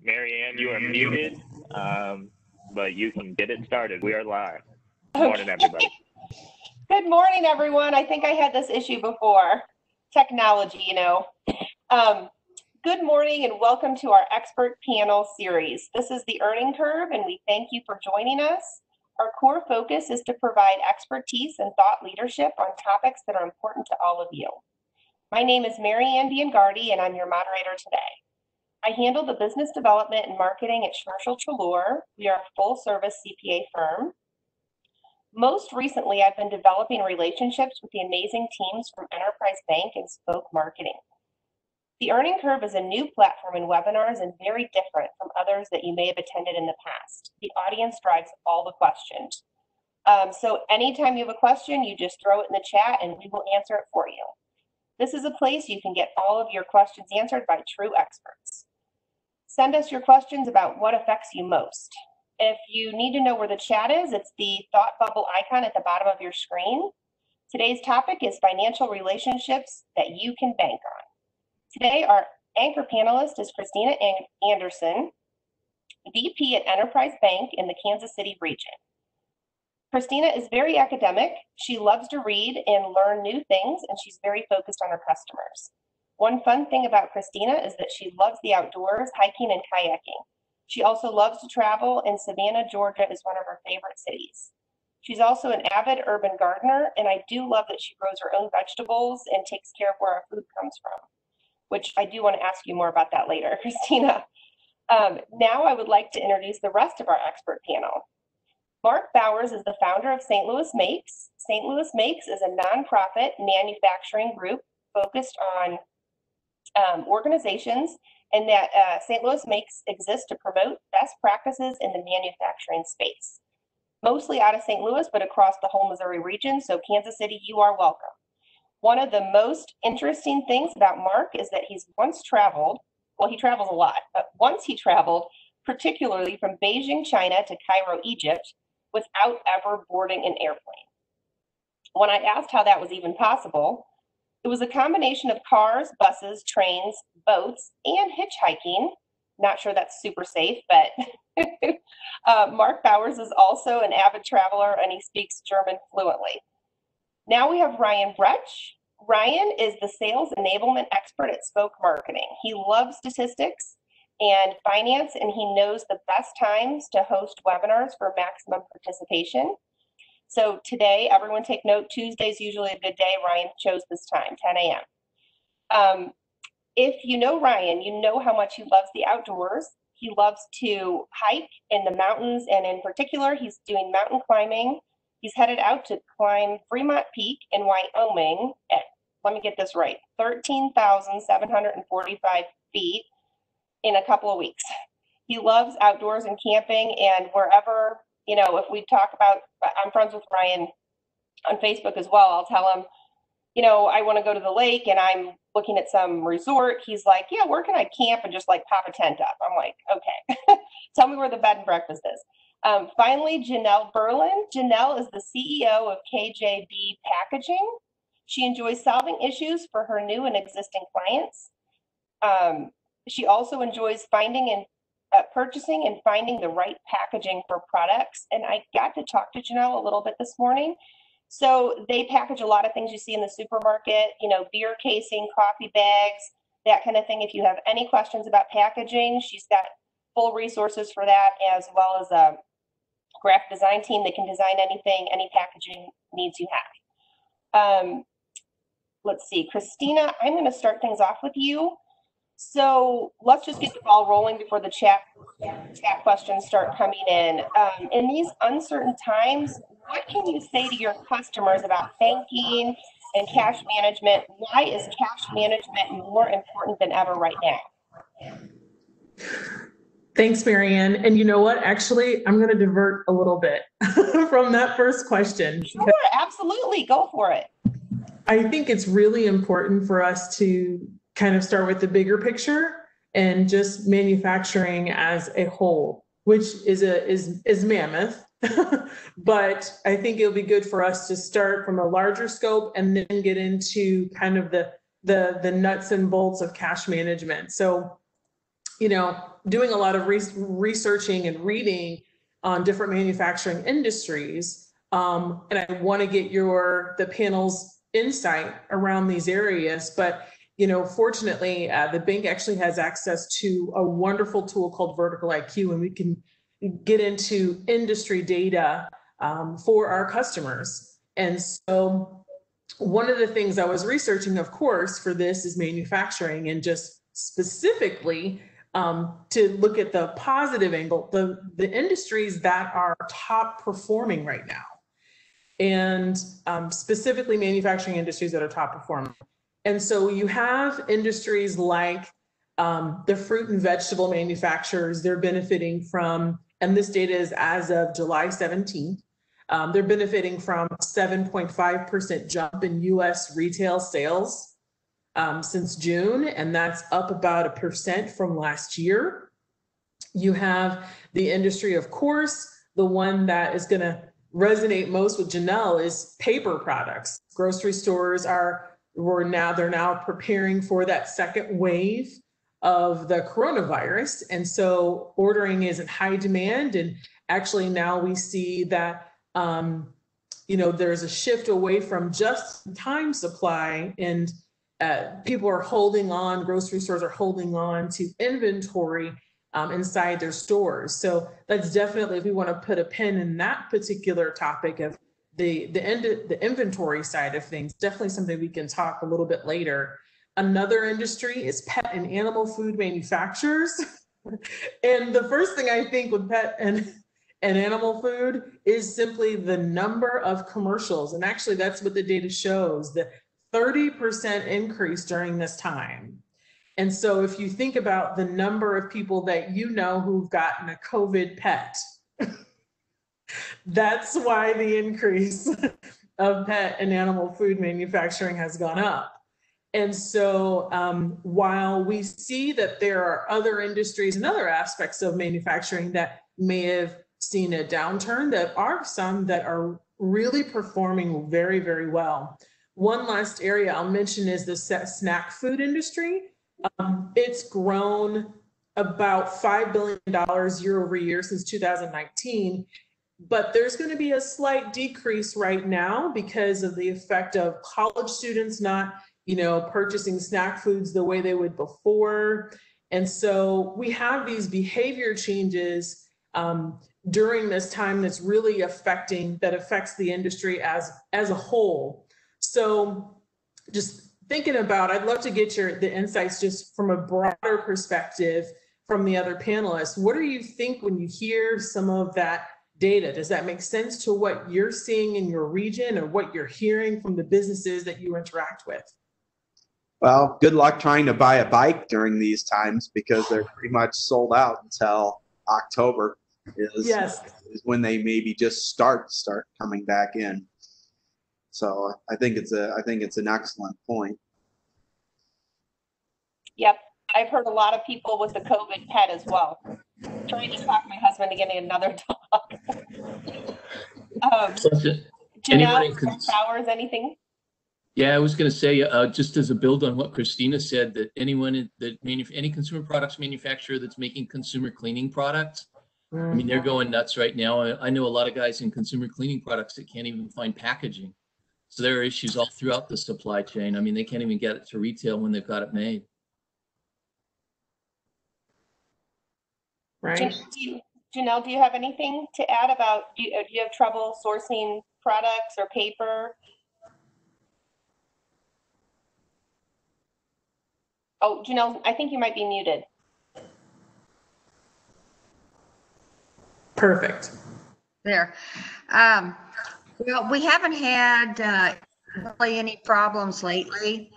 Marianne, you are muted, but you can get it started. We are live. Good morning, everybody. Good morning, everyone. I think I had this issue before. Technology, Good morning and welcome to our expert panel series. This is the Earning Curve, and we thank you for joining us. Our core focus is to provide expertise and thought leadership on topics that are important to all of you. My name is Marianne Biangardi, and I'm your moderator today. I handle the business development and marketing at Schmershel Treloar. We are a full-service CPA firm. Most recently, I've been developing relationships with the amazing teams from Enterprise Bank and Spoke Marketing. The Earning Curve is a new platform in webinars and very different from others that you may have attended in the past. The audience drives all the questions. So anytime you have a question, you just throw it in the chat and we will answer it for you. This is a place you can get all of your questions answered by true experts. Send us your questions about what affects you most. If you need to know where the chat is, it's the thought bubble icon at the bottom of your screen. Today's topic is financial relationships that you can bank on. Today, our anchor panelist is Christina Anderson, VP at Enterprise Bank in the Kansas City region. Christina is very academic. She loves to read and learn new things, and she's very focused on her customers. One fun thing about Christina is that she loves the outdoors, hiking and kayaking. She also loves to travel, and Savannah, Georgia is one of her favorite cities. She's also an avid urban gardener, and I do love that she grows her own vegetables and takes care of where our food comes from, which I do want to ask you more about that later, Christina. Now I would like to introduce the rest of our expert panel. Mark Bowers is the founder of St. Louis Makes. St. Louis Makes is a nonprofit manufacturing group focused on organizations, and that St. Louis Makes exists to promote best practices in the manufacturing space. Mostly out of St. Louis, but across the whole Missouri region, so Kansas City, you are welcome. One of the most interesting things about Mark is that he's once traveled, well, he travels a lot, but once he traveled, particularly from Beijing, China to Cairo, Egypt, without ever boarding an airplane. When I asked how that was even possible, it was a combination of cars, buses, trains, boats, and hitchhiking. Not sure that's super safe, but Mark Bowers is also an avid traveler and he speaks German fluently. Now we have Ryan Bretsch. Ryan is the sales enablement expert at Spoke Marketing. He loves statistics and finance, and he knows the best times to host webinars for maximum participation. So today, everyone take note, Tuesday is usually a good day. Ryan chose this time, 10 a.m. If you know Ryan, you know how much he loves the outdoors. He loves to hike in the mountains, and in particular, he's doing mountain climbing. He's headed out to climb Fremont Peak in Wyoming at, let me get this right, 13,745 feet in a couple of weeks. He loves outdoors and camping, and wherever, if we talk about, I'm friends with Ryan on Facebook as well, I'll tell him, I want to go to the lake and I'm looking at some resort. He's like, yeah, where can I camp and just like pop a tent up? I'm like, okay, tell me where the bed and breakfast is. Finally, Janelle Berlin. Janelle is the CEO of KJB Packaging. She enjoys solving issues for her new and existing clients. She also enjoys finding and purchasing and finding the right packaging for products. And I got to talk to Janelle a little bit this morning. So they package a lot of things you see in the supermarket, beer casing, coffee bags, that kind of thing. If you have any questions about packaging, she's got full resources for that, as well as a graphic design team that can design anything, any packaging needs you have. Let's see, Christina, I'm going to start things off with you. So let's just get the ball rolling before the chat questions start coming in. In these uncertain times, what can you say to your customers about banking and cash management? Why is cash management more important than ever right now? Thanks, Marianne. And you know what? Actually, I'm going to divert a little bit from that first question. Sure, absolutely. Go for it. I think it's really important for us to kind of start with the bigger picture and just manufacturing as a whole, which is mammoth. But I think it'll be good for us to start from a larger scope and then get into kind of the nuts and bolts of cash management. So doing a lot of researching and reading on different manufacturing industries. And I want to get the panel's insight around these areas. But, fortunately, the bank actually has access to a wonderful tool called Vertical IQ, and we can get into industry data for our customers. And so one of the things I was researching, of course, for this is manufacturing, and just specifically to look at the positive angle, the industries that are top performing right now, and specifically manufacturing industries that are top performing. And so you have industries like the fruit and vegetable manufacturers. They're benefiting from, and this data is as of July 17th, they're benefiting from 7.5% jump in US retail sales since June, and that's up about 1% from last year. You have the industry, of course, the one that is going to resonate most with Janelle is paper products. Grocery stores they're now preparing for that second wave of the coronavirus. And so ordering is in high demand. And actually now we see that, there's a shift away from just time supply, and people are holding on, grocery stores are holding on to inventory inside their stores. So that's definitely, if we want to put a pin in that particular topic of the inventory side of things, definitely something we can talk a little bit later. Another industry is pet and animal food manufacturers. And the first thing I think with pet and animal food is simply the number of commercials. And actually that's what the data shows, the 30% increase during this time. And so if you think about the number of people that who've gotten a COVID pet, that's why the increase of pet and animal food manufacturing has gone up. And so while we see that there are other industries and other aspects of manufacturing that may have seen a downturn, there are some that are really performing very, very well. One last area I'll mention is the snack food industry. It's grown about $5 billion year over year since 2019. But there's going to be a slight decrease right now because of the effect of college students not, purchasing snack foods the way they would before. And so we have these behavior changes during this time that's really affects the industry as a whole. So just thinking about, I'd love to get the insights just from a broader perspective from the other panelists. What do you think when you hear some of that data? Does that make sense to what you're seeing in your region or what you're hearing from the businesses that you interact with? Well, good luck trying to buy a bike during these times, because they're pretty much sold out until October is when they maybe just start coming back in. So I think it's an excellent point. Yep. I've heard a lot of people with the COVID pet as well. I'm trying to talk my husband to getting another dog. Janelle, Powers, anything? Yeah, I was going to say, just as a build on what Christina said, that any consumer products manufacturer that's making consumer cleaning products, I mean, they're going nuts right now. I know a lot of guys in consumer cleaning products that can't even find packaging. So there are issues all throughout the supply chain. I mean, they can't even get it to retail when they've got it made. Right. Janelle, do you have anything to add about, do you have trouble sourcing products or paper? Oh, Janelle, I think you might be muted. Perfect. There. Well, we haven't had really any problems lately.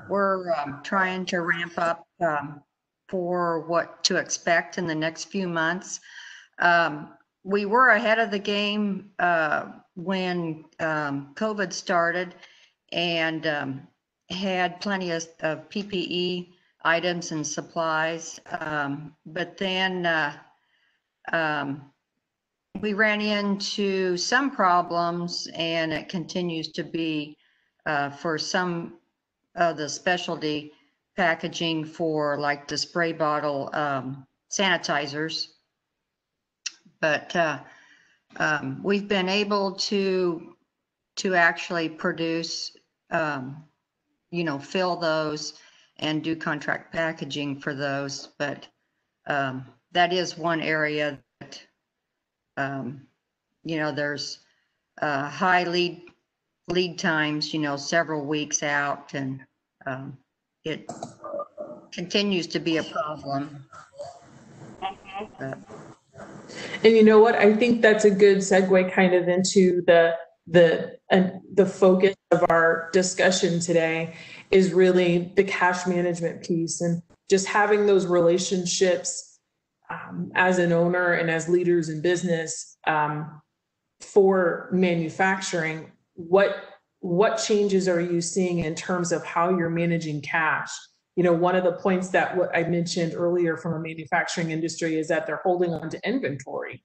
We're trying to ramp up for what to expect in the next few months. We were ahead of the game when COVID started, and had plenty of PPE items and supplies. But then we ran into some problems, and it continues to be for some of the specialty packaging for like the spray bottle sanitizers. But we've been able to actually produce, fill those and do contract packaging for those. But that is one area that, there's high lead times, several weeks out, and it continues to be a problem. But, and you know what? I think that's a good segue kind of into the focus of our discussion today is really the cash management piece, and just having those relationships as an owner and as leaders in business for manufacturing. What changes are you seeing in terms of how you're managing cash? One of the points that what I mentioned earlier from a manufacturing industry is that they're holding on to inventory.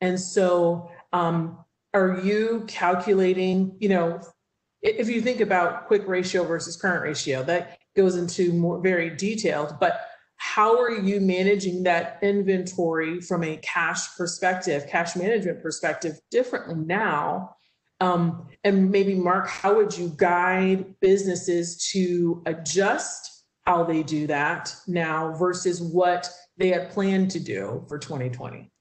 And so are you calculating, if you think about quick ratio versus current ratio, that goes into more very detailed, but how are you managing that inventory from a cash perspective, cash management perspective differently now? And maybe Mark, how would you guide businesses to adjust how they do that now versus what they had planned to do for 2020?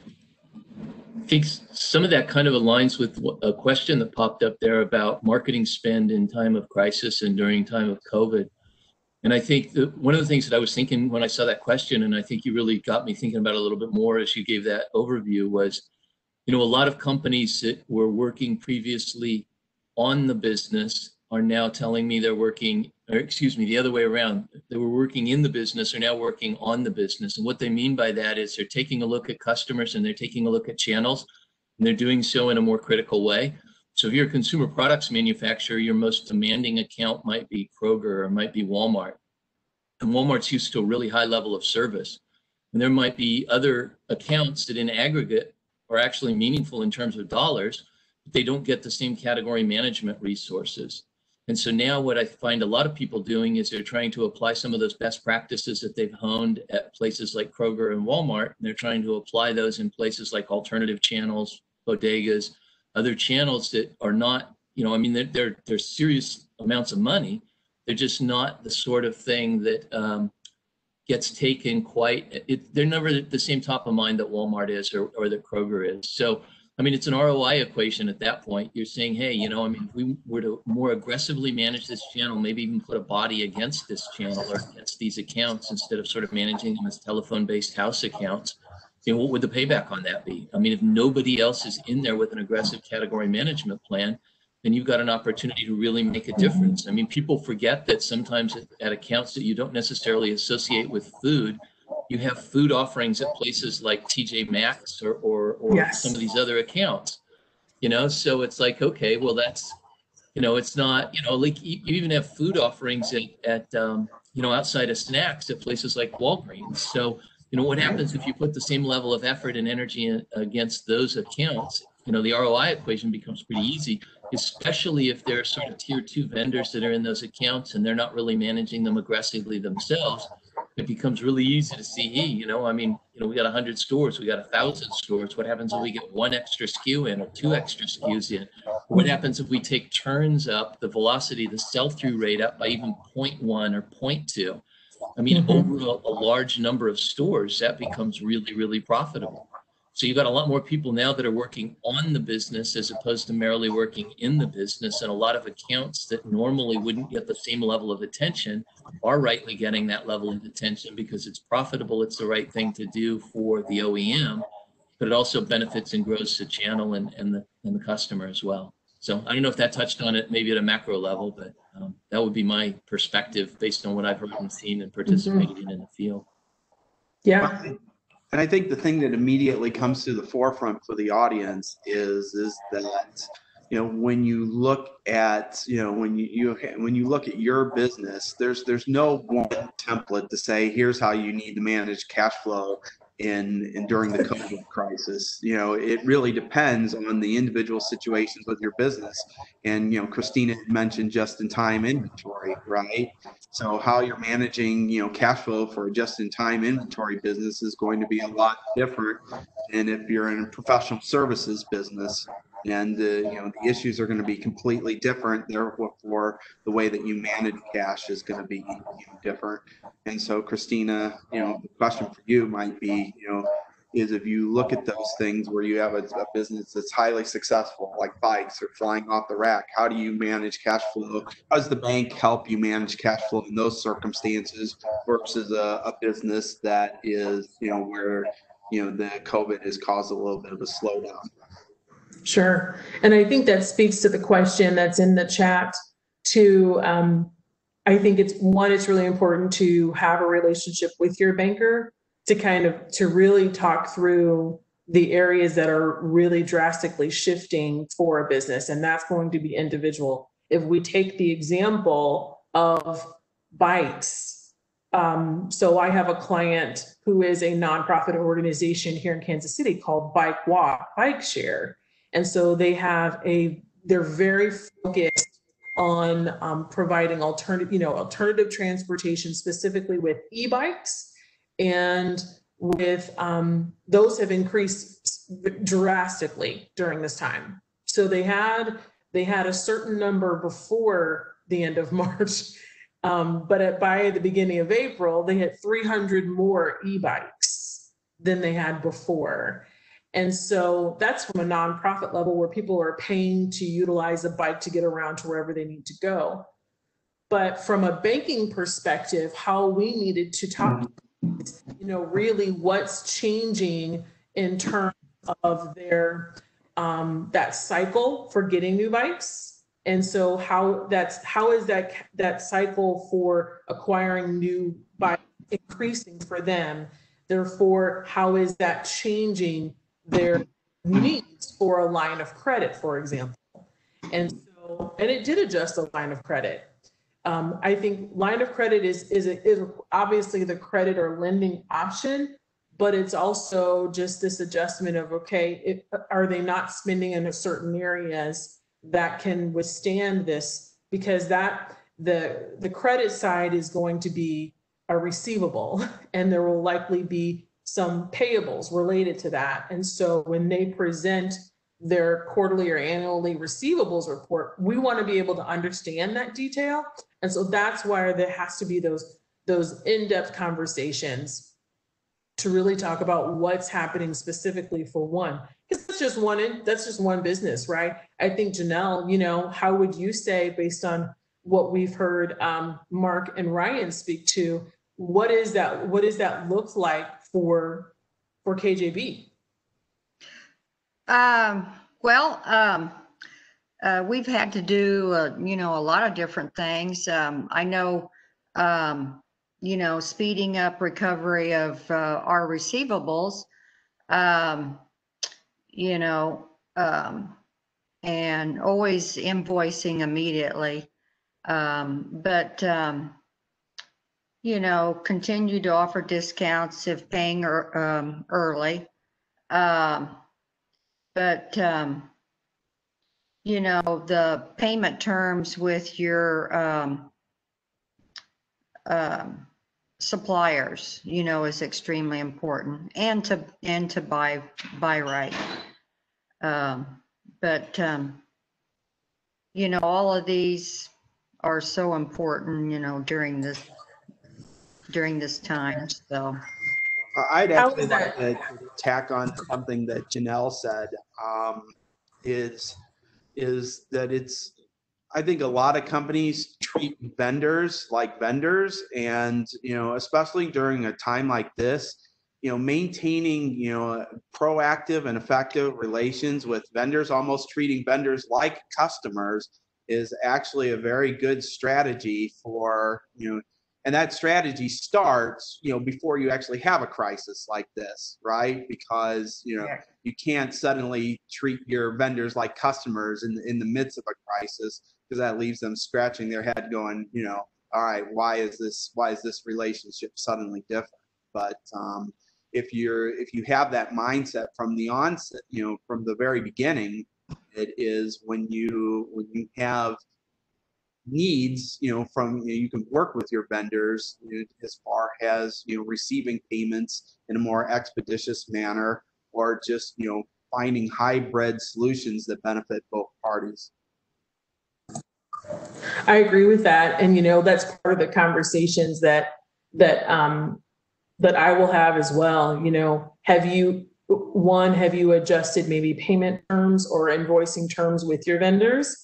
I think some of that kind of aligns with a question that popped up there about marketing spend in time of crisis and during time of COVID. And I think that one of the things that I was thinking when I saw that question, and I think you really got me thinking about it a little bit more as you gave that overview, was, a lot of companies that were working previously on the business are now telling me they're working, or excuse me, the other way around. They were working in the business are now working on the business. And what they mean by that is they're taking a look at customers and they're taking a look at channels, and they're doing so in a more critical way. So if you're a consumer products manufacturer, your most demanding account might be Kroger or might be Walmart. And Walmart's used to a really high level of service. And there might be other accounts that in aggregate are actually meaningful in terms of dollars, but they don't get the same category management resources. And so now what I find a lot of people doing is they're trying to apply some of those best practices that they've honed at places like Kroger and Walmart, and they're trying to apply those in places like alternative channels, bodegas, other channels that are not, they're serious amounts of money. They're just not the sort of thing that gets taken they're never the same top of mind that Walmart is or that Kroger is. So it's an ROI equation at that point. You're saying, hey, if we were to more aggressively manage this channel, maybe even put a body against this channel or against these accounts instead of sort of managing them as telephone-based house accounts, what would the payback on that be? If nobody else is in there with an aggressive category management plan, then you've got an opportunity to really make a difference. People forget that sometimes at accounts that you don't necessarily associate with food, you have food offerings at places like TJ Maxx or yes, some of these other accounts, so it's like, okay, well, that's, it's not, like you even have food offerings at outside of snacks at places like Walgreens. So, what happens if you put the same level of effort and energy against those accounts? The ROI equation becomes pretty easy, especially if there are sort of tier 2 vendors that are in those accounts and they're not really managing them aggressively themselves. It becomes really easy to see, hey, we got 100 stores, we got 1,000 stores. What happens if we get one extra SKU in or 2 extra SKUs in? What happens if we take turns up, the velocity, the sell-through rate up by even 0.1 or 0.2? Over a large number of stores, that becomes really, really profitable. So you've got a lot more people now that are working on the business as opposed to merely working in the business. And a lot of accounts that normally wouldn't get the same level of attention are rightly getting that level of attention because it's profitable. It's the right thing to do for the OEM, but it also benefits and grows the channel and the customer as well. So I don't know if that touched on it maybe at a macro level, but that would be my perspective based on what I've heard and seen and participated in the field. Yeah. And I think the thing that immediately comes to the forefront for the audience is that, when you look at, when you look at your business, there's no one template to say, here's how you need to manage cash flow in during the COVID crisis. You know, it really depends on the individual situations with your business. And, you know, Christina had mentioned just-in-time inventory, right? So how you're managing, you know, cash flow for a just-in-time inventory business is going to be a lot different than if you're in a professional services business. And, you know, the issues are going to be completely different. Therefore, the way that you manage cash is going to be, you know, different. And so, Christina, you know, the question for you might be, you know, is if you look at those things where you have a business that's highly successful, like bikes or flying off the rack, how do you manage cash flow? How does the bank help you manage cash flow in those circumstances versus a business that is, you know, where, you know, the COVID has caused a little bit of a slowdown? Sure. And I think that speaks to the question that's in the chat too. I think it's really important to have a relationship with your banker to really talk through the areas that are really drastically shifting for a business. And that's going to be individual. If we take the example of bikes, so I have a client who is a nonprofit organization here in Kansas City called Bike Walk, Bike Share. And so they're very focused on providing alternative transportation, specifically with e-bikes, and with those have increased drastically during this time. So they had a certain number before the end of March, but by the beginning of April, they had 300 more e-bikes than they had before. And so that's from a nonprofit level where people are paying to utilize a bike to get around to wherever they need to go. But from a banking perspective, how we needed to talk, you know, really what's changing in terms of their that cycle for getting new bikes. And so how is that cycle for acquiring new bikes increasing for them? Therefore, how is that changing their needs for a line of credit, for example? And it did adjust a line of credit. I think line of credit is obviously the credit or lending option, but it's also just this adjustment of, okay, are they not spending in certain areas that can withstand this? Because the credit side is going to be a receivable, and there will likely be some payables related to that. And so when they present their quarterly or annually receivables report, we want to be able to understand that detail. And so that's why there has to be those in-depth conversations to really talk about what's happening specifically for one. Because that's just one business, right? I think, Janelle, you know, how would you say, based on what we've heard Mark and Ryan speak to, what does that look like for KJB? We've had to do, you know, a lot of different things. I know, you know, speeding up recovery of our receivables, you know, and always invoicing immediately. But you know, continue to offer discounts if paying early. But you know, the payment terms with your suppliers, you know, is extremely important, and to buy right. But you know, all of these are so important, you know, during this time. So I'd actually like to tack on something that Janelle said, is that I think a lot of companies treat vendors like vendors, and, you know, especially during a time like this, you know, maintaining, you know, proactive and effective relations with vendors, almost treating vendors like customers, is actually a very good strategy for, you know, and that strategy starts, you know, before you actually have a crisis like this, right? Because, you know, you can't suddenly treat your vendors like customers in the midst of a crisis, because that leaves them scratching their head going, you know, all right, why is this relationship suddenly different? But if you have that mindset from the onset, from the very beginning, it is when you have needs, you can work with your vendors as far as receiving payments in a more expeditious manner, or just finding hybrid solutions that benefit both parties. I agree with that, and that's part of the conversations that I will have as well. Have you adjusted maybe payment terms or invoicing terms with your vendors,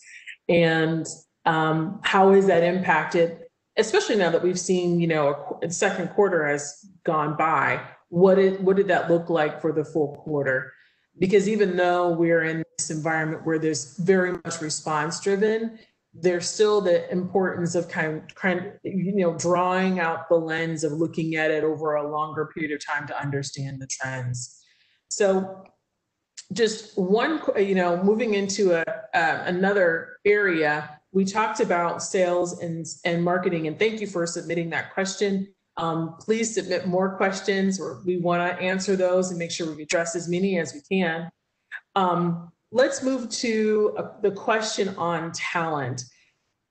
and how is that impacted, especially now that we've seen a second quarter has gone by? What did that look like for the full quarter? Because even though we're in this environment where there's very much response driven, there's still the importance of kind of drawing out the lens of looking at it over a longer period of time to understand the trends. So just one, moving into another area, we talked about sales and marketing, and thank you for submitting that question. Please submit more questions, or we want to answer those and make sure we address as many as we can. Let's move to the question on talent.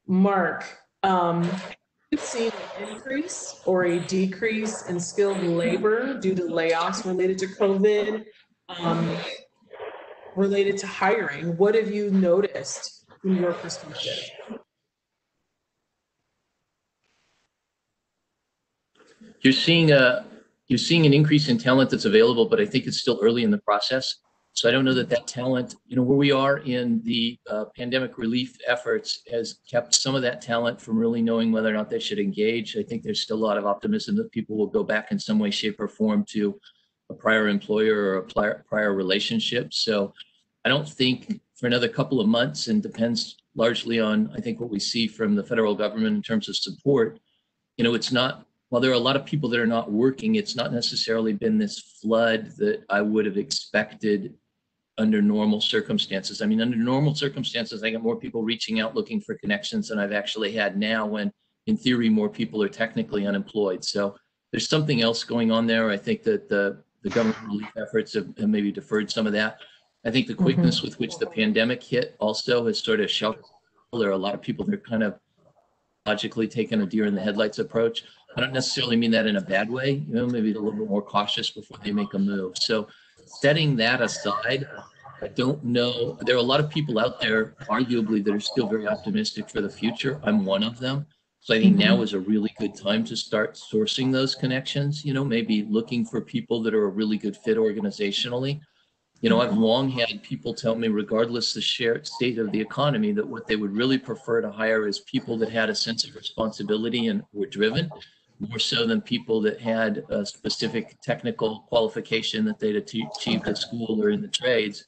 Mark, you've seen an increase or a decrease in skilled labor due to layoffs related to COVID, related to hiring. What have you noticed from your perspective? You're seeing an increase in talent that's available, but I think it's still early in the process. So I don't know that talent, where we are in the pandemic relief efforts, has kept some of that talent from really knowing whether or not they should engage. I think there's still a lot of optimism that people will go back in some way, shape, or form to a prior employer or a prior relationship. So I don't think for another couple of months, and depends largely on, I think, what we see from the federal government in terms of support. It's not, while there are a lot of people that are not working, it's not necessarily been this flood that I would have expected under normal circumstances. I mean, under normal circumstances, I get more people reaching out looking for connections than I've actually had now, when in theory, more people are technically unemployed. So there's something else going on there. I think that the government relief efforts have maybe deferred some of that. I think the quickness with which the pandemic hit also has sort of sheltered. There are a lot of people that are kind of logically taking a deer in the headlights approach. I don't necessarily mean that in a bad way, maybe a little bit more cautious before they make a move. So setting that aside, I don't know. There are a lot of people out there, arguably, that are still very optimistic for the future. I'm one of them. So I think now is a really good time to start sourcing those connections, maybe looking for people that are a really good fit organizationally. I've long had people tell me, regardless the shared state of the economy, that what they would really prefer to hire is people that had a sense of responsibility and were driven, more so than people that had a specific technical qualification that they'd achieved at school or in the trades.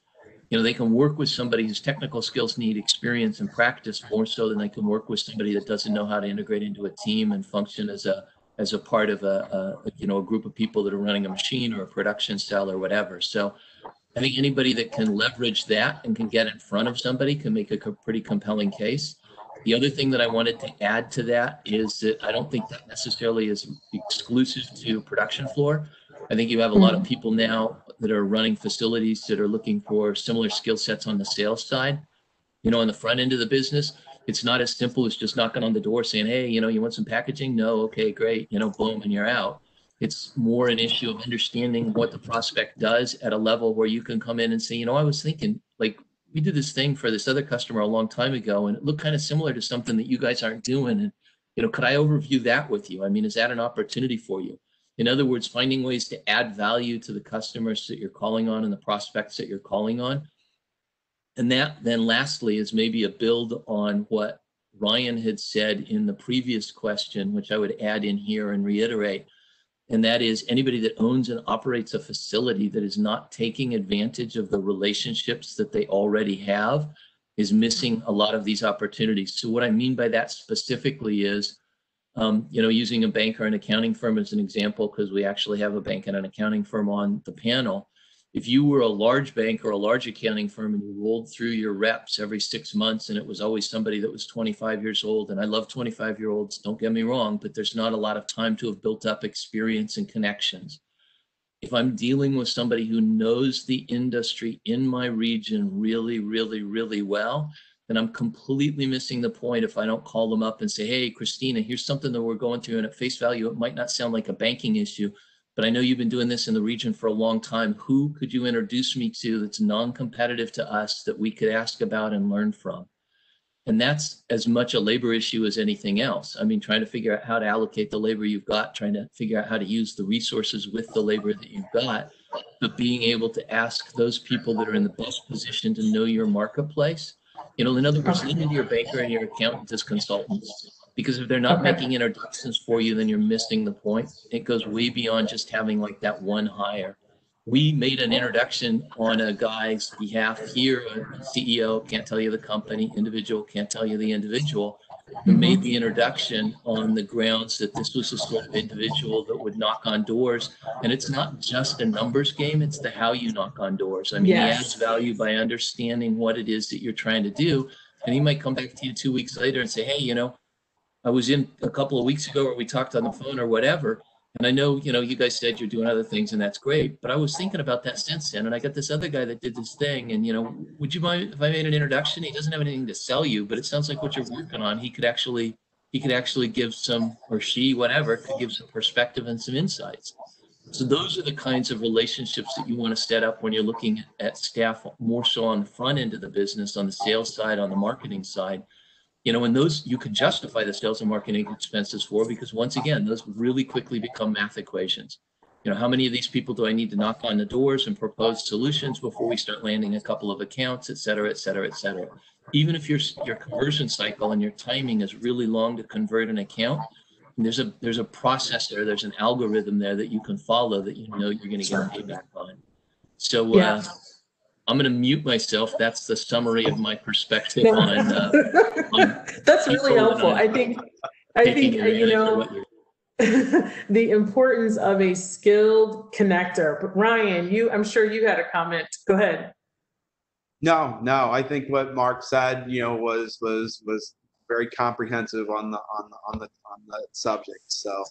They can work with somebody whose technical skills need experience and practice more so than they can work with somebody that doesn't know how to integrate into a team and function as a part of a group of people that are running a machine or a production cell or whatever. So I think anybody that can leverage that and can get in front of somebody can make a pretty compelling case. The other thing that I wanted to add to that is that I don't think that necessarily is exclusive to production floor. I think you have a lot of people now that are running facilities that are looking for similar skill sets on the sales side. On the front end of the business, it's not as simple as just knocking on the door saying, hey, you want some packaging? No, okay, great, boom, and you're out. It's more an issue of understanding what the prospect does at a level where you can come in and say, I was thinking, like, we did this thing for this other customer a long time ago, and it looked kind of similar to something that you guys aren't doing. And, could I overview that with you? I mean, is that an opportunity for you? In other words, finding ways to add value to the customers that you're calling on and the prospects that you're calling on. And that then lastly is maybe a build on what Ryan had said in the previous question, which I would add in here and reiterate. And that is, anybody that owns and operates a facility that is not taking advantage of the relationships that they already have is missing a lot of these opportunities. So what I mean by that specifically is, using a bank or an accounting firm as an example, because we actually have a bank and an accounting firm on the panel. If you were a large bank or a large accounting firm and you rolled through your reps every 6 months and it was always somebody that was 25 years old, and I love 25-year-olds, don't get me wrong, but there's not a lot of time to have built up experience and connections. if I'm dealing with somebody who knows the industry in my region really, really, really well, then I'm completely missing the point if I don't call them up and say, hey, Christina, here's something that we're going through, and at face value, it might not sound like a banking issue, but I know you've been doing this in the region for a long time. Who could you introduce me to that's non-competitive to us that we could ask about and learn from? And that's as much a labor issue as anything else. I mean, trying to figure out how to allocate the labor you've got, trying to figure out how to use the resources with the labor that you've got, but being able to ask those people that are in the best position to know your marketplace. You know, in other words, lean into your banker and your accountant as consultants, because if they're not making introductions for you, then you're missing the point. It goes way beyond just having like that one hire. We made an introduction on a guy's behalf here, a CEO, can't tell you the company, individual, can't tell you the individual, who made the introduction on the grounds that this was a sort of individual that would knock on doors. And it's not just a numbers game, it's the how you knock on doors. I mean, he adds value by understanding what it is that you're trying to do. And he might come back to you 2 weeks later and say, hey, you know, I was in a couple of weeks ago where we talked on the phone or whatever. And I know, you know, you guys said you're doing other things and that's great, but I was thinking about that since then. And I got this other guy that did this thing. And, you know, would you mind if I made an introduction? He doesn't have anything to sell you, but it sounds like what you're working on, he could actually give some, or she, whatever, could give some perspective and some insights. So those are the kinds of relationships that you want to set up when you're looking at staff more so on the front end of the business, on the sales side, on the marketing side. You know, and those you could justify the sales and marketing expenses for, because once again, those really quickly become math equations. You know, how many of these people do I need to knock on the doors and propose solutions before we start landing a couple of accounts, et cetera, et cetera, et cetera. Even if your conversion cycle and your timing is really long to convert an account, there's a process there, there's an algorithm there that you can follow that you know you're going to get a payback on. So I'm going to mute myself. That's the summary of my perspective on that's really helpful. I think you know, the importance of a skilled connector. But Ryan, I'm sure you had a comment. Go ahead. No, I think what Mark said, you know, was very comprehensive on the subject. So.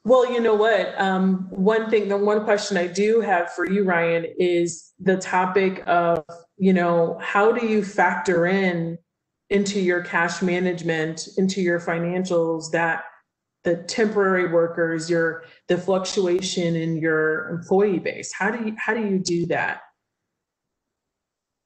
Well, you know what? The one question I do have for you, Ryan, is the topic of, you know, how do you factor into your cash management, into your financials, that the temporary workers, the fluctuation in your employee base? How do you do that?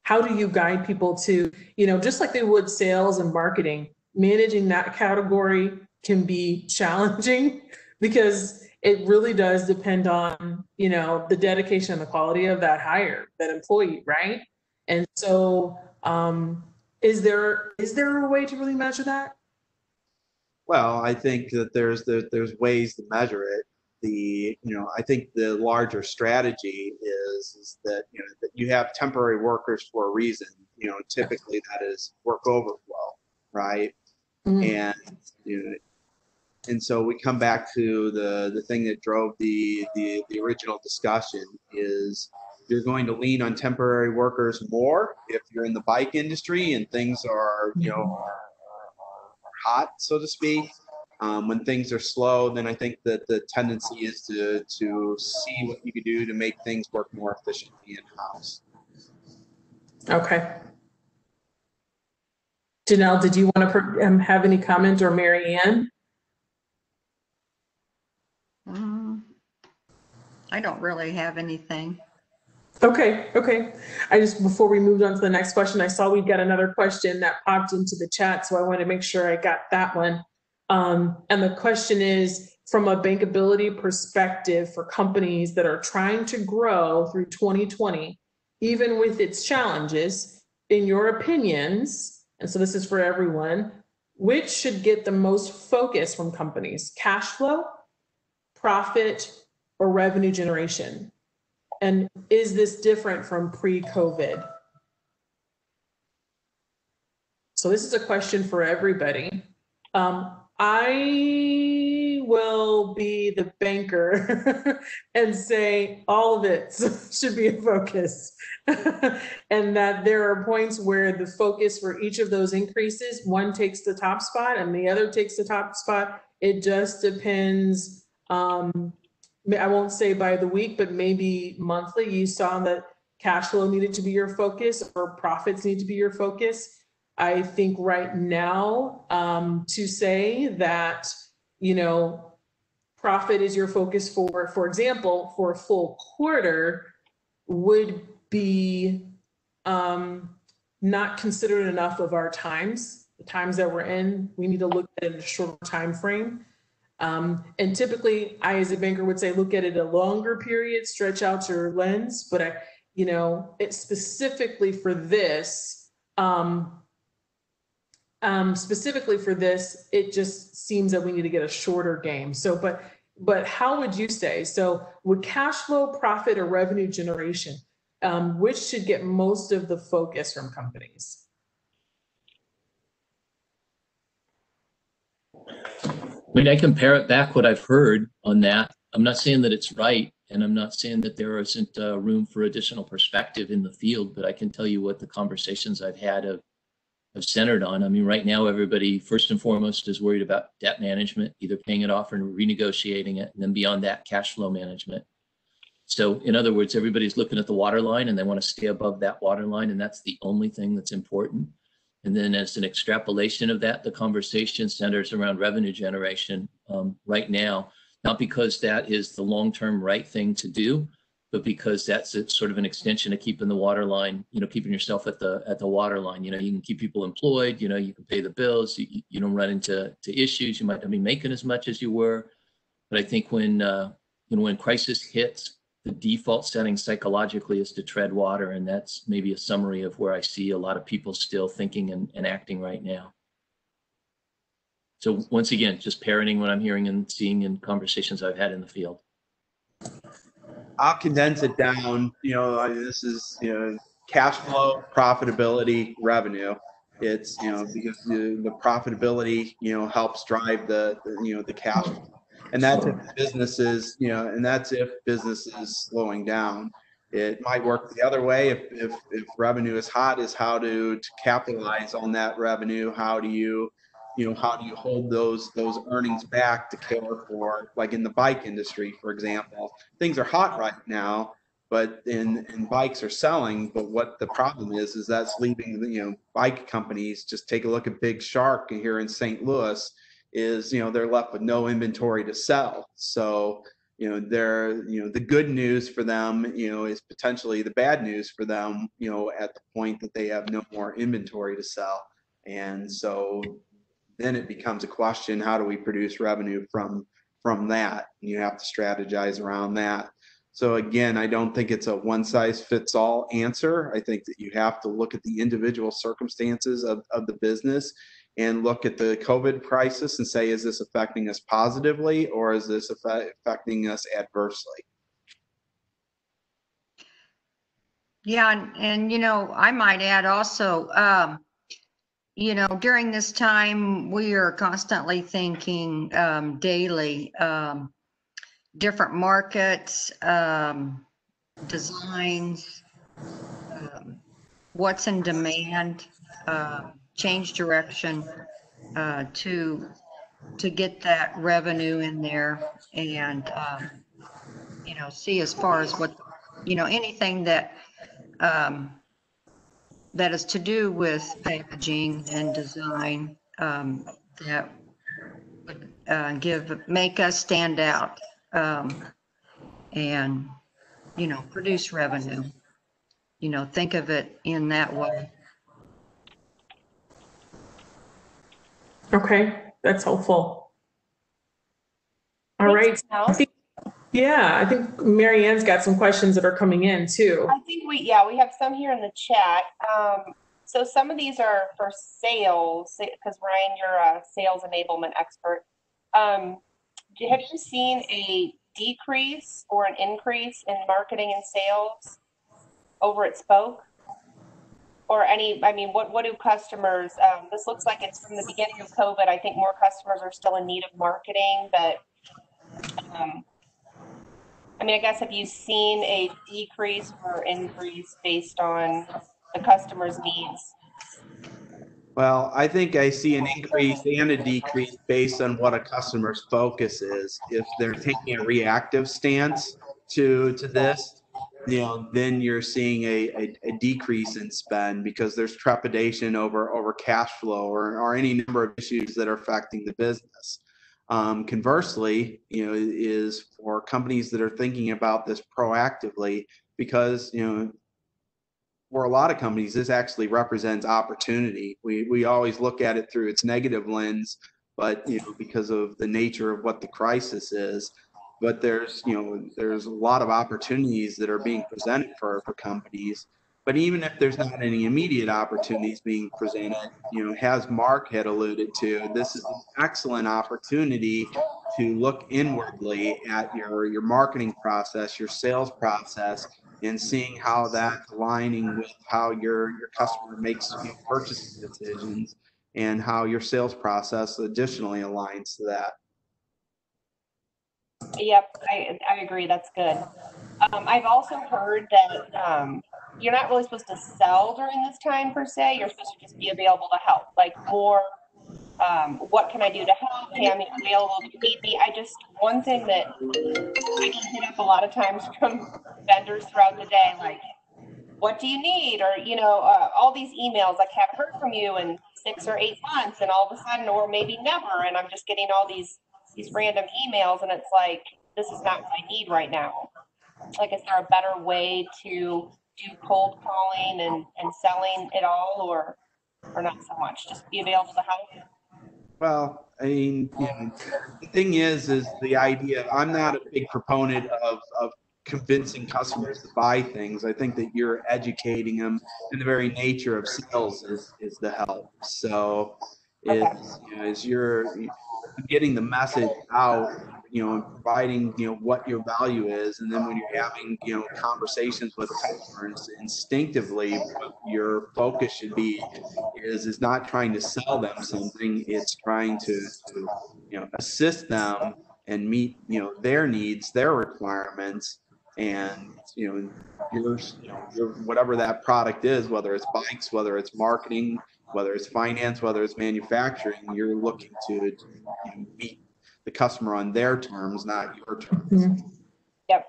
How do you guide people to, you know, just like they would sales and marketing, managing that category can be challenging, because it really does depend on, you know, the dedication and the quality of that hire, that employee, right? And so is there a way to really measure that? Well, I think that there's ways to measure it. I think the larger strategy is that, you know, that you have temporary workers for a reason. You know, typically that is work overflow, right? And you know, and so we come back to the thing that drove the original discussion is you're going to lean on temporary workers more if you're in the bike industry and things are, you know, are hot, so to speak. When things are slow, then I think that the tendency is to see what you can do to make things work more efficiently in-house. Okay. Janelle, did you want to have any comment, or Mary Ann? I don't really have anything. Okay. Before we moved on to the next question, I saw we got another question that popped into the chat, so I wanted to make sure I got that one. And the question is, from a bankability perspective for companies that are trying to grow through 2020, even with its challenges, in your opinions, and so this is for everyone, which should get the most focus from companies? Cash flow, profit, or revenue generation? And is this different from pre-COVID? So this is a question for everybody. I will be the banker and say all of it should be a focus. And that there are points where the focus for each of those increases, one takes the top spot and the other takes the top spot. It just depends, I won't say by the week, but maybe monthly, you saw that cash flow needed to be your focus or profits need to be your focus. I think right now, to say that, profit is your focus for example, for a full quarter would be not considered enough of our times, the times that we're in. We need to look at it in a shorter time frame. And typically, I, as a banker, would say look at it a longer period, stretch out your lens. But it's specifically for this. It just seems that we need to get a shorter game. So, but how would you say? So, would cash flow, profit, or revenue generation, which should get most of the focus from companies? I mean, I can parrot back what I've heard on that. I'm not saying that it's right, and I'm not saying that there isn't room for additional perspective in the field, but I can tell you what the conversations I've had have centered on. I mean, right now, everybody, first and foremost, is worried about debt management, either paying it off or renegotiating it, and then beyond that, cash flow management. So in other words, everybody's looking at the water line and they want to stay above that water line, and that's the only thing that's important. And then as an extrapolation of that, the conversation centers around revenue generation right now, not because that is the long-term right thing to do, but because that's sort of an extension of keeping the water line, keeping yourself at the water line. You can keep people employed, you can pay the bills, you don't run into issues. You might not be making as much as you were. But I think when crisis hits, the default setting psychologically is to tread water. And that's maybe a summary of where I see a lot of people still thinking and acting right now. So once again, just parroting what I'm hearing and seeing in conversations I've had in the field. I'll condense it down. This is, cash flow, profitability, revenue. It's, because the profitability, helps drive the cash flow. And that's if business is, and that's if business is slowing down. It might work the other way. If revenue is hot, is how to capitalize on that revenue. How do you hold those earnings back to care for, like in the bike industry, for example, things are hot right now, but and bikes are selling. But what the problem is that's leaving, bike companies. Just take a look at Big Shark here in St. Louis. Is they're left with no inventory to sell. So the good news for them is potentially the bad news for them at the point that they have no more inventory to sell. And so then it becomes a question, how do we produce revenue from that? And you have to strategize around that. So again, I don't think it's a one size fits all answer. I think that you have to look at the individual circumstances of the business and look at the COVID crisis and say, is this affecting us positively or is this affecting us adversely? Yeah, and I might add also, during this time, we are constantly thinking daily, different markets, designs, what's in demand, change direction to get that revenue in there, and see as far as what anything that that is to do with packaging and design that would make us stand out and produce revenue. Think of it in that way. Okay, that's helpful. All right. I think Mary Ann's got some questions that are coming in too. I think we have some here in the chat. So some of these are for sales, because Ryan, you're a sales enablement expert. Have you seen a decrease or an increase in marketing and sales over at Spoke? Or what do customers, this looks like it's from the beginning of COVID. I think more customers are still in need of marketing, but I guess, have you seen a decrease or increase based on the customer's needs? Well, I think I see an increase and a decrease based on what a customer's focus is. If they're taking a reactive stance to this, then you're seeing a decrease in spend because there's trepidation over cash flow or any number of issues that are affecting the business. Conversely, is for companies that are thinking about this proactively, because for a lot of companies, this actually represents opportunity. We always look at it through its negative lens, but because of the nature of what the crisis is. But there's a lot of opportunities that are being presented for companies. But even if there's not any immediate opportunities being presented, as Mark had alluded to, this is an excellent opportunity to look inwardly at your marketing process, your sales process, and seeing how that's aligning with how your customer makes purchasing decisions and how your sales process additionally aligns to that. Yep, I agree. That's good. I've also heard that you're not really supposed to sell during this time per se. You're supposed to just be available to help. Like more, what can I do to help? Hey, I'm available to feed me. One thing that I get hit up a lot of times from vendors throughout the day, like, what do you need? Or, all these emails, like, haven't heard from you in 6 or 8 months, and all of a sudden, or maybe never, and I'm just getting all these random emails, and it's like, this is not what I need right now. Like, is there a better way to do cold calling and selling it all, or not so much? Just be available to help? Well, I mean, the thing is the idea. I'm not a big proponent of convincing customers to buy things. I think that you're educating them, and the very nature of sales is the help. So, as you're getting the message out, and providing, what your value is, and then when you're having, conversations with customers, instinctively, what your focus should be is not trying to sell them something. It's trying to assist them and meet, their needs, their requirements, and your whatever that product is, whether it's bikes, whether it's marketing, whether it's finance, whether it's manufacturing, you're looking to meet the customer on their terms, not your terms. Mm-hmm. Yep.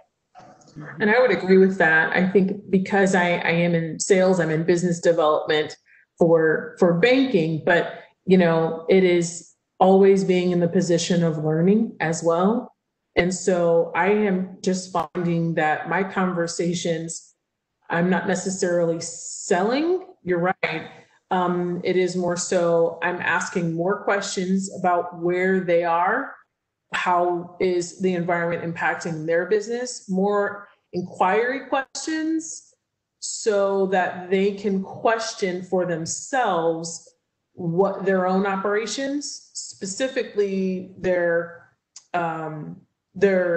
And I would agree with that. I think because I am in sales, I'm in business development for banking, but it is always being in the position of learning as well. And so I am just finding that my conversations, I'm not necessarily selling. You're right. It is more so I'm asking more questions about where they are. How is the environment impacting their business? More inquiry questions so that they can question for themselves what their own operations, specifically their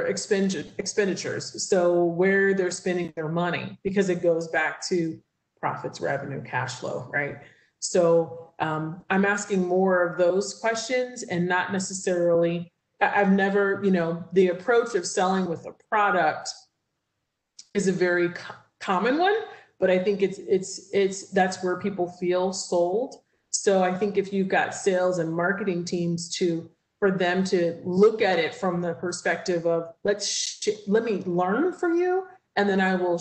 expenditures. So where they're spending their money, because it goes back to profits, revenue, cash flow, right? So I'm asking more of those questions and not necessarily, I've never, the approach of selling with a product is a very common one, but I think it's that's where people feel sold. So I think if you've got sales and marketing teams for them to look at it from the perspective of let me learn from you, and then I will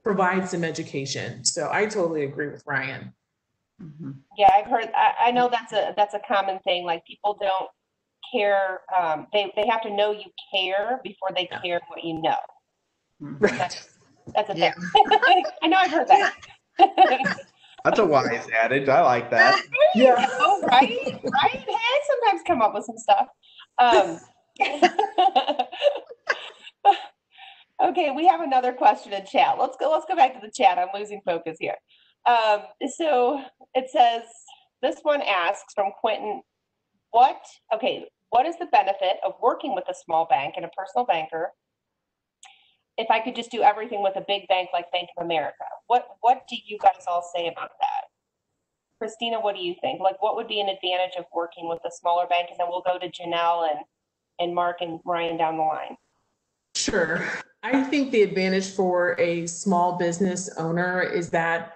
provide some education. So I totally agree with Ryan. Mm-hmm. Yeah, I've heard. I know that's a common thing. Like people don't care. They have to know you care before they care what you know. Right. That's a thing. I know I've heard that. That's a wise adage. I like that. Yeah. Oh, right. Right. I sometimes come up with some stuff. Okay, we have another question in chat. Let's go back to the chat. I'm losing focus here. So it says, this one asks from Quentin, what is the benefit of working with a small bank and a personal banker if I could just do everything with a big bank like Bank of America? What do you guys all say about that? Christina, what do you think? Like, what would be an advantage of working with a smaller bank? And then we'll go to Janelle and Mark and Ryan down the line. Sure. I think the advantage for a small business owner is that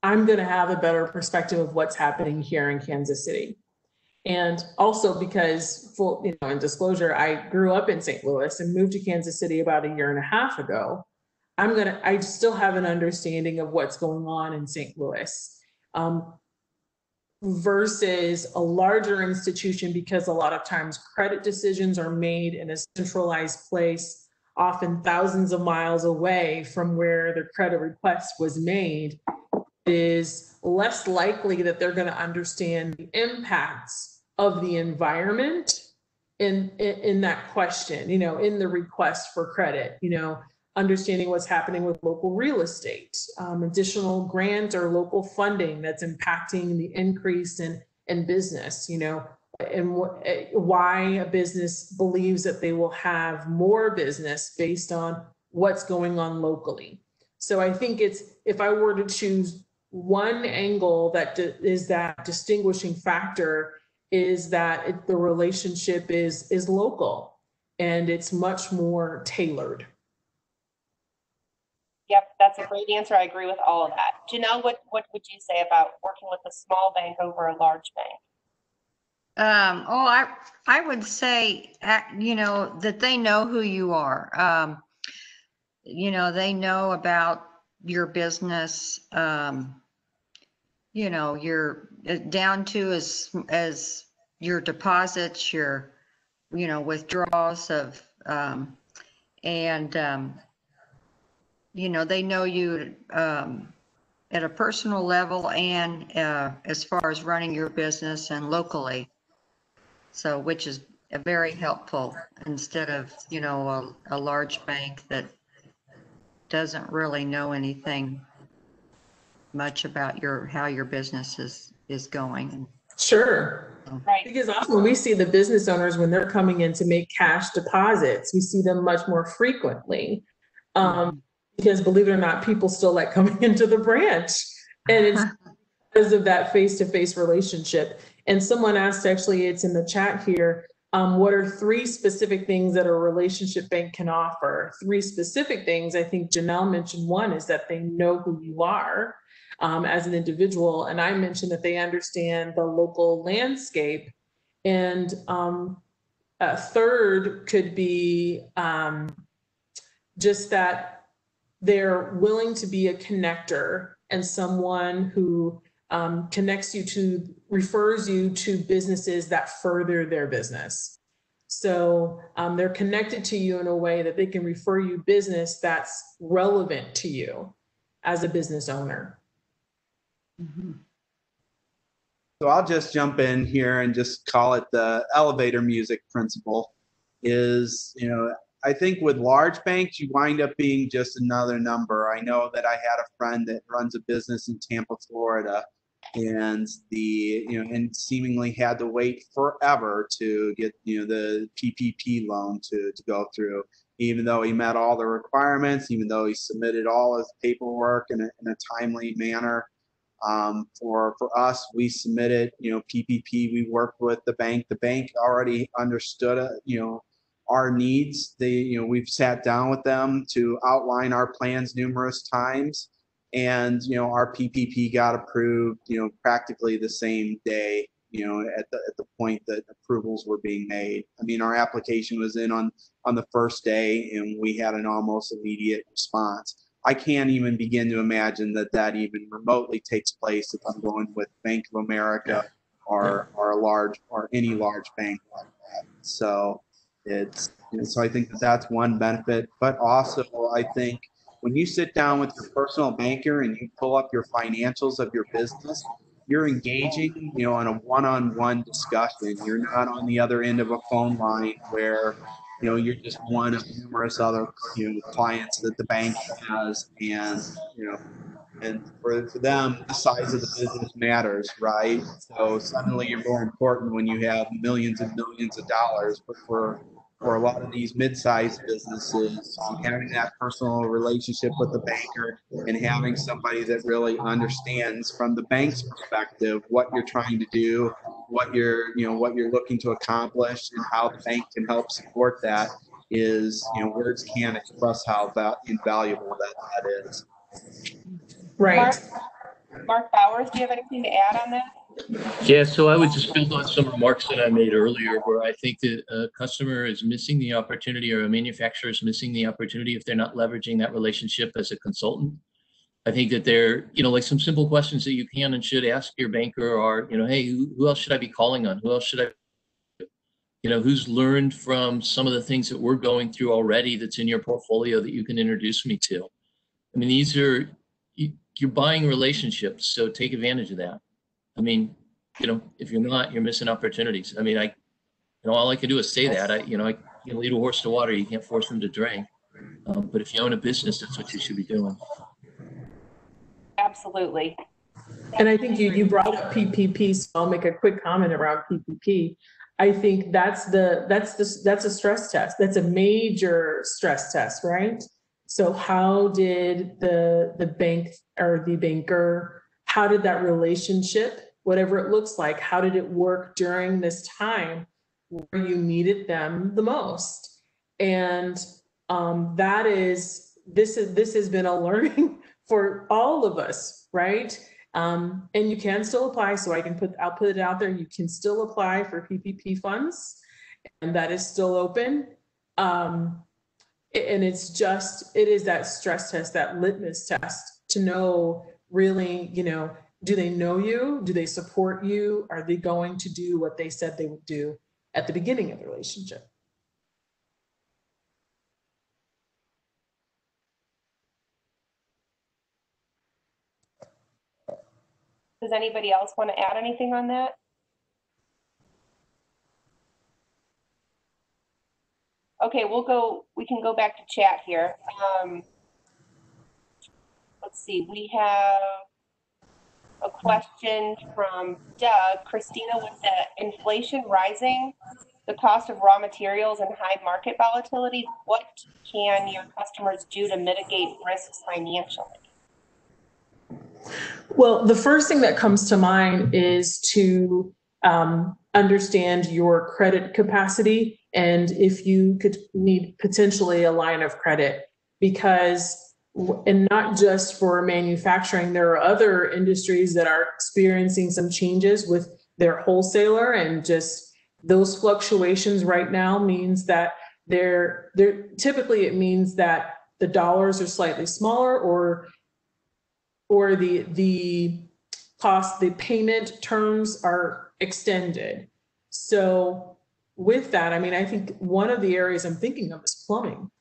I'm going to have a better perspective of what's happening here in Kansas City. And also because, full, in disclosure, I grew up in St. Louis and moved to Kansas City about a year and a half ago. I still have an understanding of what's going on in St. Louis versus a larger institution, because a lot of times credit decisions are made in a centralized place, often thousands of miles away from where the credit request was made. It is less likely that they're going to understand the impacts of the environment in that question, in the request for credit, understanding what's happening with local real estate, additional grant or local funding that's impacting the increase in business, and why a business believes that they will have more business based on what's going on locally. So I think if I were to choose one angle that is that distinguishing factor, is that the relationship is local and it's much more tailored. Yep, that's a great answer. I agree with all of that. Janelle, what would you say about working with a small bank over a large bank? I would say, that they know who you are. They know about your business. You're down to as your deposits, your, withdrawals of, they know you at a personal level and as far as running your business and locally. So, which is very helpful instead of, a large bank that doesn't really know anything much about how your business is going. Sure. Right. Because often we see the business owners when they're coming in to make cash deposits, we see them much more frequently. Because believe it or not, people still like coming into the branch, and it's because of that face-to-face relationship. And someone asked, actually, it's in the chat here, what are 3 specific things that a relationship bank can offer? 3 specific things. I think Janelle mentioned one is that they know who you are as an individual. And I mentioned that they understand the local landscape. And a third could be just that they're willing to be a connector and someone who refers you to businesses that further their business. So they're connected to you in a way that they can refer you business that's relevant to you as a business owner. Mm-hmm. So I'll just jump in here and just call it the elevator music principle. I think with large banks, you wind up being just another number. I know that I had a friend that runs a business in Tampa, Florida, and and seemingly had to wait forever to get, the PPP loan to go through, even though he met all the requirements, even though he submitted all his paperwork in a timely manner. For us, we submitted, PPP. We worked with the bank. The bank already understood, our needs. We've sat down with them to outline our plans numerous times, and our PPP got approved, practically the same day, at the point that approvals were being made. I mean, our application was in on the first day, and we had an almost immediate response. I can't even begin to imagine that even remotely takes place if I'm going with Bank of America or any large bank like that. So I think that's one benefit. But also, I think when you sit down with your personal banker and you pull up your financials of your business, you're engaging, on a one-on-one discussion. You're not on the other end of a phone line where you're just one of numerous other clients that the bank has, and for them, the size of the business matters, right? So suddenly you're more important when you have millions and millions of dollars. But for a lot of these mid-sized businesses, having that personal relationship with the banker and having somebody that really understands from the bank's perspective what you're trying to do, what you're looking to accomplish, and how the bank can help support that is, words can't express how invaluable that is. Right. Mark Bowers, do you have anything to add on that? Yeah, so I would just build on some remarks that I made earlier, where I think that a customer is missing the opportunity, or a manufacturer is missing the opportunity if they're not leveraging that relationship as a consultant. I think that they're, like some simple questions that you can and should ask your banker are, hey, who else should I be calling on? Who else should I, who's learned from some of the things that we're going through already that's in your portfolio that you can introduce me to? I mean, you're buying relationships, so take advantage of that. I mean, if you're not, you're missing opportunities. I mean, all I can do is say that. I can lead a horse to water. You can't force them to drink. But if you own a business, that's what you should be doing. Absolutely. And I think you brought up PPP, so I'll make a quick comment around PPP. I think that's a stress test. That's a major stress test, right? So how did the bank or the banker, how did that relationship, whatever it looks like, how did it work during this time where you needed them the most? And this has been a learning for all of us, right? And you can still apply. So I'll put it out there. You can still apply for PPP funds, and that is still open. And it is that stress test, that litmus test to know really, do they know you? Do they support you? Are they going to do what they said they would do at the beginning of the relationship? Does anybody else want to add anything on that? Okay, we can go back to chat here. Let's see, we have a question from Doug. Christina, with the inflation rising, the cost of raw materials and high market volatility, what can your customers do to mitigate risks financially? Well, the first thing that comes to mind is to understand your credit capacity and if you could need potentially a line of credit, and not just for manufacturing, there are other industries that are experiencing some changes with their wholesaler, and just those fluctuations right now means that typically it means that the dollars are slightly smaller, or the payment terms are extended. So with that, I mean, I think one of the areas I'm thinking of is plumbing.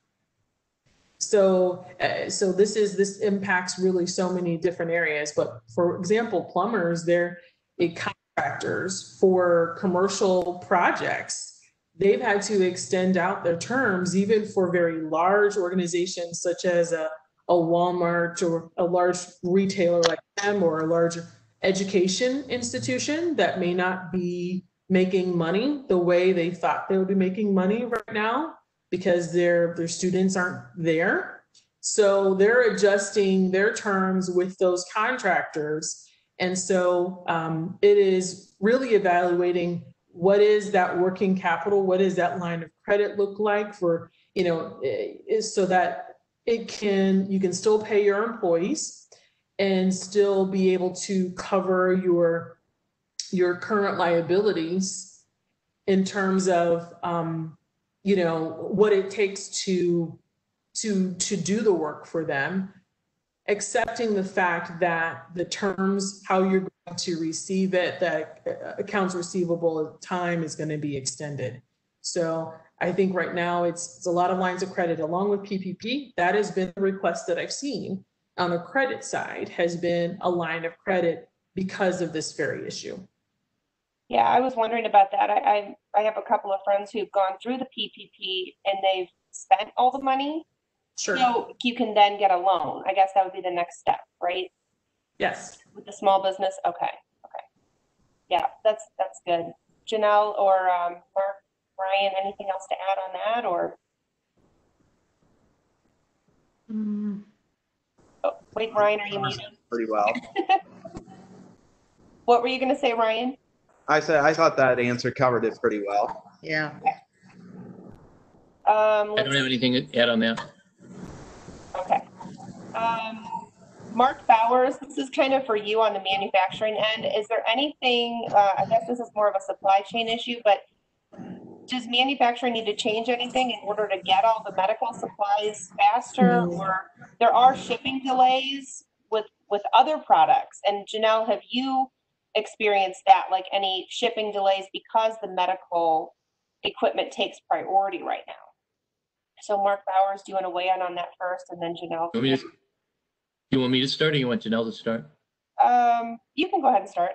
So this impacts really so many different areas. But for example, plumbers, they're contractors for commercial projects. They've had to extend out their terms even for very large organizations such as a Walmart or a large retailer like them, or a large education institution that may not be making money the way they thought they would be making money right now because their students aren't there. So they're adjusting their terms with those contractors. And so it is really evaluating what is that working capital, what does that line of credit look like for, so that you can still pay your employees and still be able to cover your current liabilities in terms of what it takes to do the work for them, accepting the fact that the terms, how you're going to receive it, that accounts receivable time is going to be extended. So I think right now it's a lot of lines of credit along with PPP. That has been the request that I've seen on the credit side, has been a line of credit because of this very issue. Yeah, I was wondering about that. I have a couple of friends who've gone through the PPP and they've spent all the money. Sure. So you can then get a loan. I guess that would be the next step, right? Yes. With the small business. Okay. Yeah, that's good. Janelle or Mark, Ryan, anything else to add on that, or? Oh, wait, Ryan, are you muted? Pretty well. What were you going to say, Ryan? I thought that answer covered it pretty well. Yeah. I don't have anything to add on that. Okay. Mark Bowers, this is kind of for you on the manufacturing end. Is there anything, I guess this is more of a supply chain issue, but does manufacturing need to change anything in order to get all the medical supplies faster? Or there are shipping delays with other products? And Janelle, have you experienced that, like any shipping delays because the medical equipment takes priority right now? So Mark Bowers, do you want to weigh in on that first, and then Janelle? You want me to start, or you want Janelle to start? You can go ahead and start.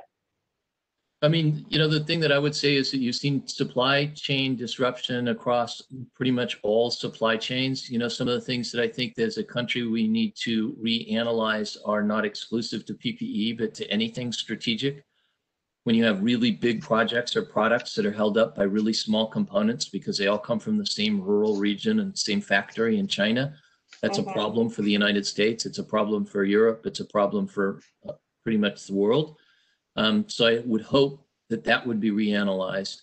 I mean, the thing that I would say is that you've seen supply chain disruption across pretty much all supply chains. Some of the things that I think as a country we need to reanalyze are not exclusive to PPE, but to anything strategic. When you have really big projects or products that are held up by really small components because they all come from the same rural region and same factory in China, that's a problem for the United States. It's a problem for Europe. It's a problem for pretty much the world. So I would hope that would be reanalyzed.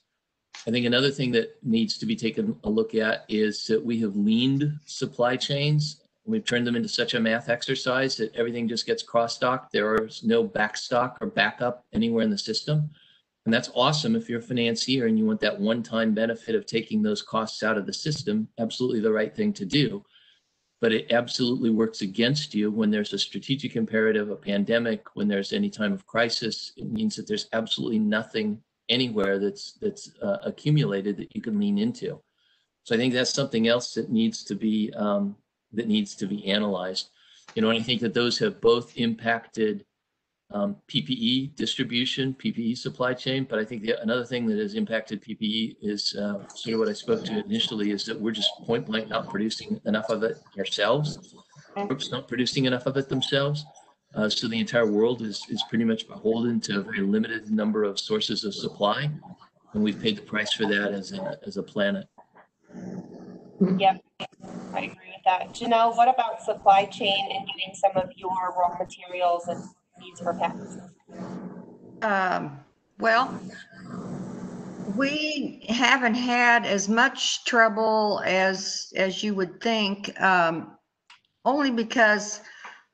I think another thing that needs to be taken a look at is that we have leaned supply chains. We've turned them into such a math exercise that everything just gets cross-stocked. There is no backstock or backup anywhere in the system. And that's awesome if you're a financier and you want that one-time benefit of taking those costs out of the system, absolutely the right thing to do. But it absolutely works against you when there's a strategic imperative, a pandemic, when there's any time of crisis. It means that there's absolutely nothing anywhere that's accumulated that you can lean into. So I think that's something else that needs to be analyzed. And I think that those have both impacted PPE distribution, PPE supply chain. But I think another thing that has impacted PPE is sort of what I spoke to initially, is that we're just point blank not producing enough of it ourselves. Europe's not producing enough of it themselves. So the entire world is pretty much beholden to a very limited number of sources of supply. And we've paid the price for that as a planet. Yep, I agree with that. Janelle, what about supply chain and getting some of your raw materials and needs for patents? Well, we haven't had as much trouble as you would think, only because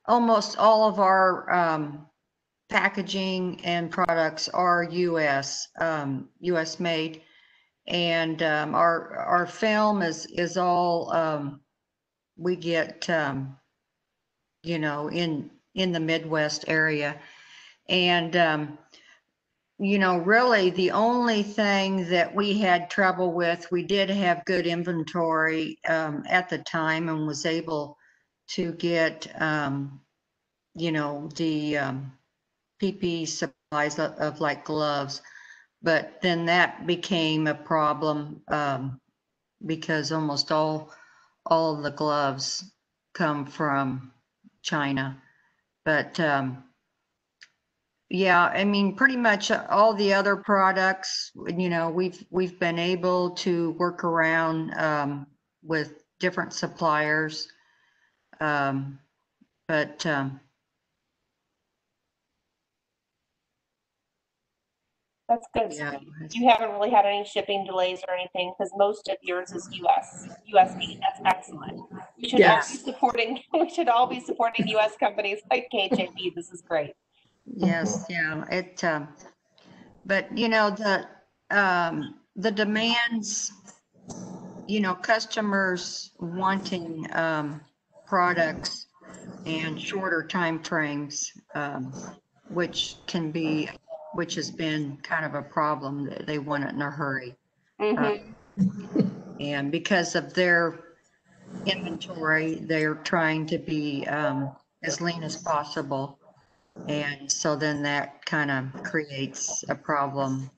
almost all of our packaging and products are U.S. made, and our film is all we get, in the Midwest area. And, really the only thing that we had trouble with, we did have good inventory at the time and was able to get, the PPE supplies of like gloves. But then that became a problem because almost all of the gloves come from China. But yeah, I mean, pretty much all the other products, we've been able to work around with different suppliers. But that's good. Yeah. You haven't really had any shipping delays or anything because most of yours is US made. That's excellent. We should all be supporting. We should all be supporting US companies like KJB. This is great. Yes, yeah. But the demands, customers wanting products and shorter time frames, which has been kind of a problem. They want it in a hurry. And because of their inventory, they're trying to be as lean as possible. And so then that kind of creates a problem,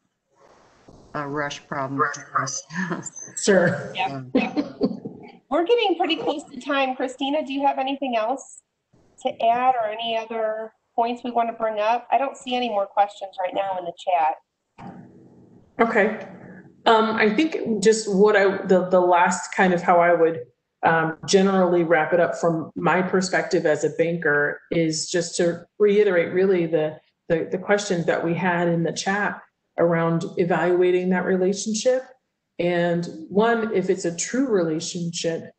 a rush problem for us. Sure. Yeah. We're getting pretty close to time. Christina, do you have anything else to add or any other points we want to bring up? I don't see any more questions right now in the chat. Okay. I think just the last kind of how I would generally wrap it up from my perspective as a banker is just to reiterate really the questions that we had in the chat around evaluating that relationship. And one, if it's a true relationship,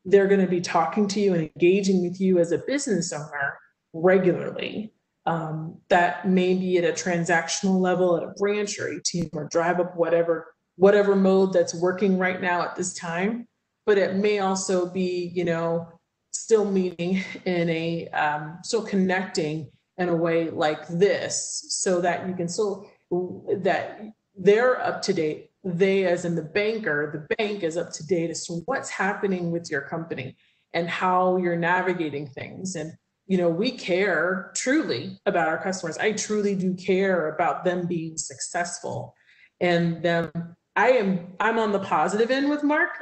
they're going to be talking to you and engaging with you as a business owner regularly. That may be at a transactional level at a branch or ATM or drive up, whatever mode that's working right now at this time. But it may also be, still meeting in a, still connecting in a way like this, so that you can that they're up to date. They, as in the banker, the bank is up to date as to what's happening with your company and how you're navigating things. And we care truly about our customers. I truly do care about them being successful. And I'm on the positive end with Mark,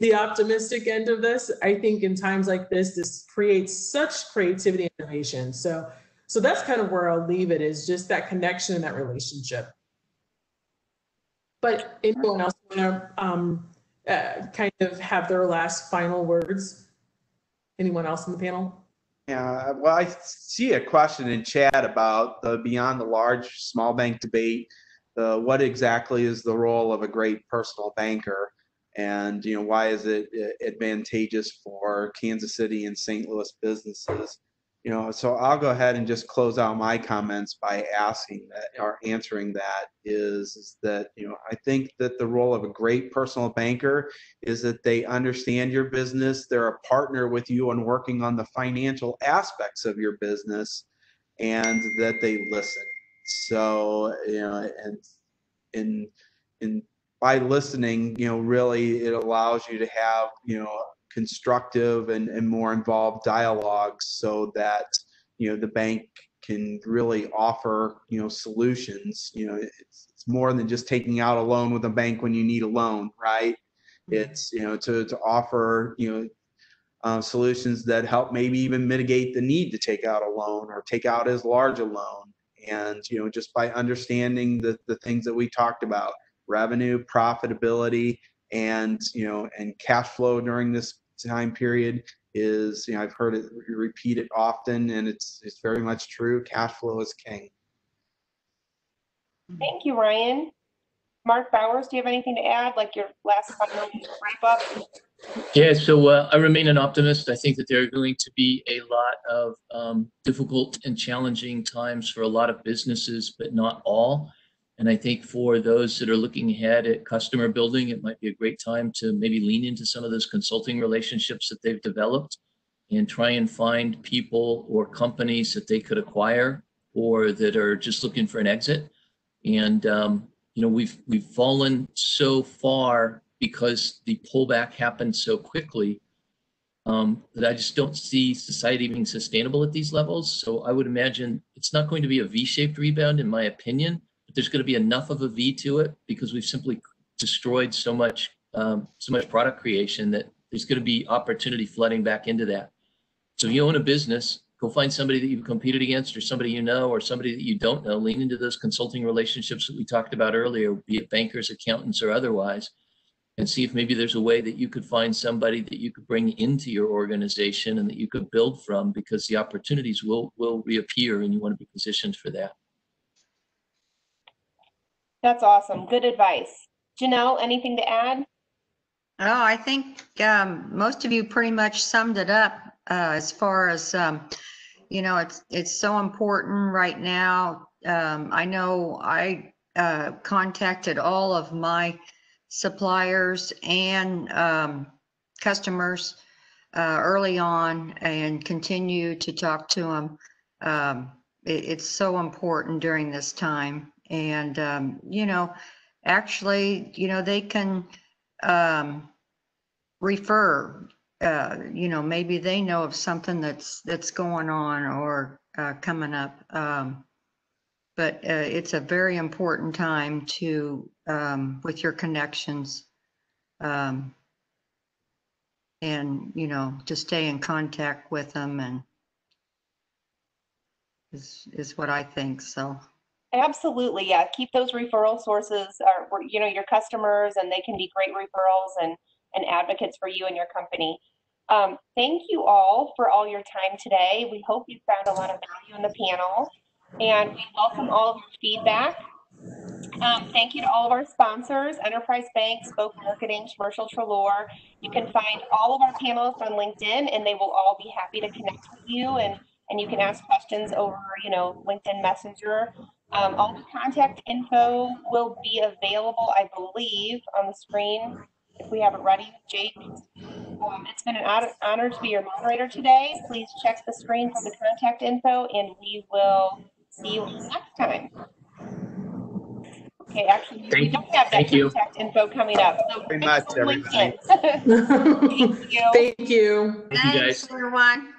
the optimistic end of this. I think in times like this creates such creativity and innovation. So that's kind of where I'll leave it, is just that connection and that relationship. But anyone else want to kind of have their last final words? Anyone else on the panel? Yeah, well, I see a question in chat about the beyond the large small bank debate. What exactly is the role of a great personal banker, and why is it advantageous for Kansas City and St. Louis businesses? So I'll go ahead and just close out my comments by asking that, or answering that, is that I think that the role of a great personal banker is that they understand your business, they're a partner with you on working on the financial aspects of your business, and that they listen. So and by listening, really it allows you to have constructive and more involved dialogues, so that the bank can really offer solutions. It's more than just taking out a loan with a bank when you need a loan, right? It's to offer solutions that help maybe even mitigate the need to take out a loan or take out as large a loan. And just by understanding the things that we talked about, revenue, profitability, and and cash flow during this time period is, I've heard it repeat it often, and it's very much true. Cash flow is king. Thank you, Ryan. Mark Bowers, do you have anything to add, like your last final wrap up? Yeah, so I remain an optimist. I think that there are going to be a lot of difficult and challenging times for a lot of businesses, but not all. And I think for those that are looking ahead at customer building, it might be a great time to maybe lean into some of those consulting relationships that they've developed and try and find people or companies that they could acquire or that are just looking for an exit. And we've fallen so far because the pullback happened so quickly that I just don't see society being sustainable at these levels. So I would imagine it's not going to be a V-shaped rebound, in my opinion, but there's going to be enough of a V to it because we've simply destroyed so much product creation that there's going to be opportunity flooding back into that. So if you own a business, go find somebody that you've competed against, or somebody you know, or somebody that you don't know. Lean into those consulting relationships that we talked about earlier, be it bankers, accountants, or otherwise, and see if maybe there's a way that you could find somebody that you could bring into your organization and that you could build from, because the opportunities will reappear and you want to be positioned for that. That's awesome. Good advice. Janelle, anything to add? Oh, I think most of you pretty much summed it up as far as, it's so important right now. I know I contacted all of my suppliers and customers early on and continue to talk to them. It's so important during this time. And, actually, they can refer, maybe they know of something that's going on or coming up. But it's a very important time to, with your connections, and, to stay in contact with them, and is what I think. So. Absolutely. Yeah. Keep those referral sources, your customers, and they can be great referrals and advocates for you and your company. Thank you all for all your time today. We hope you found a lot of value in the panel, and we welcome all of your feedback. Thank you to all of our sponsors, Enterprise Bank, Spoke Marketing, Commercial Trelor. You can find all of our panelists on LinkedIn, and they will all be happy to connect with you and and you can ask questions over, LinkedIn Messenger. All the contact info will be available, I believe, on the screen if we have it ready. Jake, it's been an honor to be your moderator today. Please check the screen for the contact info, and we will see you next time. Okay, actually, we don't have that contact info coming up. So very much, everybody. Thank you. Thank you. Thanks, everyone.